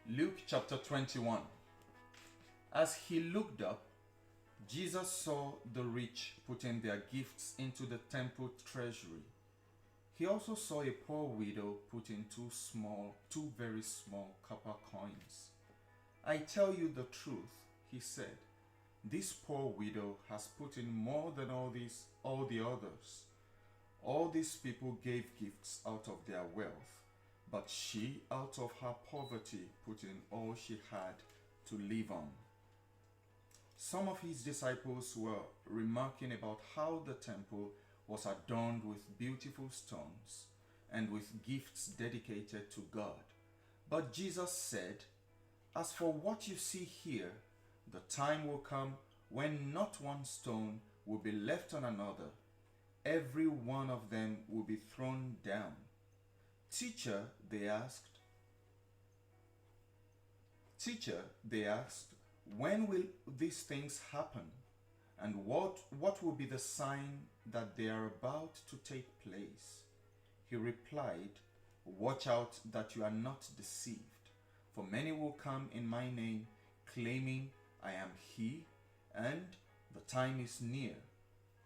Luke chapter 21. As he looked up, Jesus saw the rich putting their gifts into the temple treasury. He also saw a poor widow put in two very small copper coins. I tell you the truth, he said, this poor widow has put in more than all the others. All these people gave gifts out of their wealth, but she, out of her poverty, put in all she had to live on. Some of his disciples were remarking about how the temple was adorned with beautiful stones and with gifts dedicated to God. But Jesus said, as for what you see here, the time will come when not one stone will be left on another. Every one of them will be thrown down. Teacher, they asked, when will these things happen? And what will be the sign that they are about to take place? He replied, watch out that you are not deceived. For many will come in my name, claiming, I am he, and the time is near.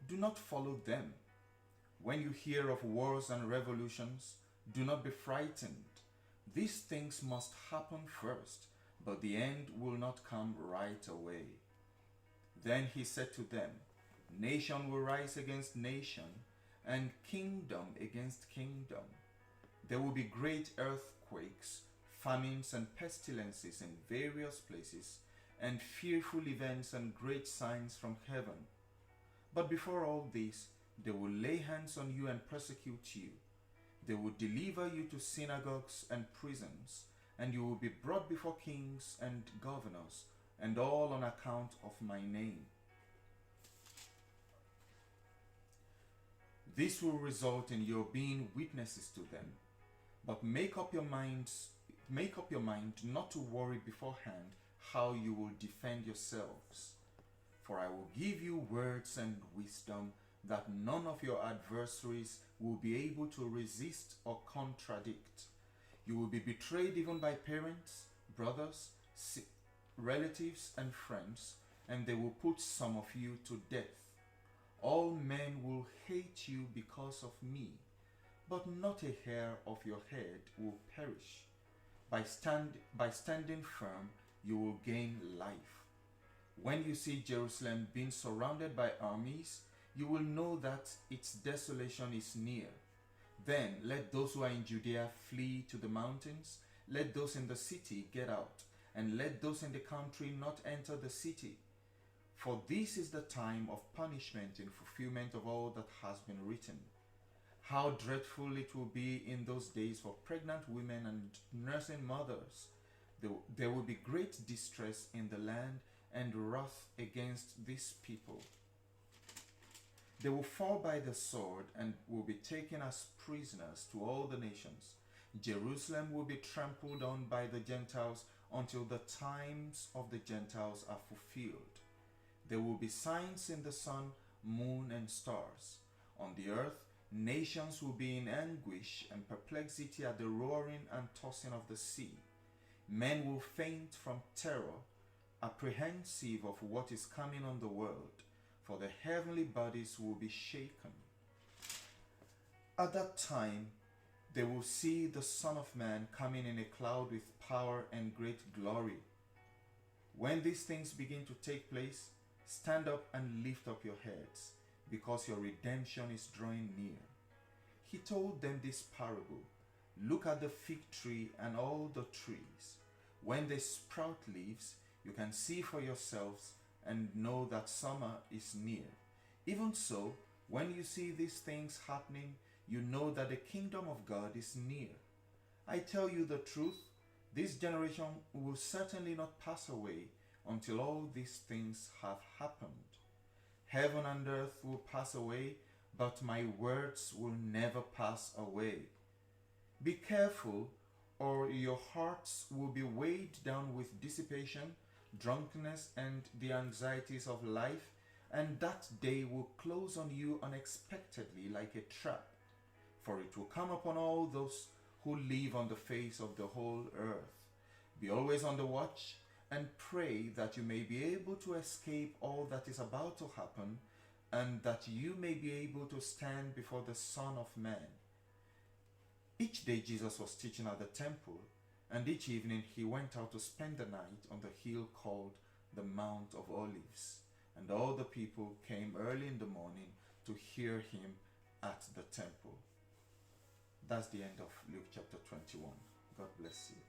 Do not follow them. When you hear of wars and revolutions, do not be frightened. These things must happen first, but the end will not come right away. Then he said to them, nation will rise against nation, and kingdom against kingdom. There will be great earthquakes, famines and pestilences in various places, and fearful events and great signs from heaven. But before all this, they will lay hands on you and persecute you. They will deliver you to synagogues and prisons, and you will be brought before kings and governors, and all on account of my name. This will result in your being witnesses to them. But make up your mind not to worry beforehand how you will defend yourselves. For I will give you words and wisdom that none of your adversaries will be able to resist or contradict. You will be betrayed even by parents, brothers, relatives, and friends, and they will put some of you to death. All men will hate you because of me, but not a hair of your head will perish. By standing firm, you will gain life. When you see Jerusalem being surrounded by armies, you will know that its desolation is near. Then let those who are in Judea flee to the mountains, let those in the city get out, and let those in the country not enter the city. For this is the time of punishment in fulfillment of all that has been written. How dreadful it will be in those days for pregnant women and nursing mothers. There will be great distress in the land and wrath against these people. They will fall by the sword and will be taken as prisoners to all the nations. Jerusalem will be trampled on by the Gentiles until the times of the Gentiles are fulfilled. There will be signs in the sun, moon, and stars. On the earth, nations will be in anguish and perplexity at the roaring and tossing of the sea. Men will faint from terror, apprehensive of what is coming on the world, for the heavenly bodies will be shaken. At that time, they will see the Son of Man coming in a cloud with power and great glory. When these things begin to take place, stand up and lift up your heads, because your redemption is drawing near. He told them this parable. Look at the fig tree and all the trees. When they sprout leaves, you can see for yourselves and know that summer is near. Even so, when you see these things happening, you know that the kingdom of God is near. I tell you the truth, this generation will certainly not pass away until all these things have happened. Heaven and earth will pass away, but my words will never pass away. Be careful, or your hearts will be weighed down with dissipation, drunkenness, and the anxieties of life, and that day will close on you unexpectedly like a trap. For it will come upon all those who live on the face of the whole earth. Be always on the watch and pray that you may be able to escape all that is about to happen, and that you may be able to stand before the Son of Man. Each day Jesus was teaching at the temple, and each evening he went out to spend the night on the hill called the Mount of Olives. And all the people came early in the morning to hear him at the temple. That's the end of Luke chapter 21. God bless you.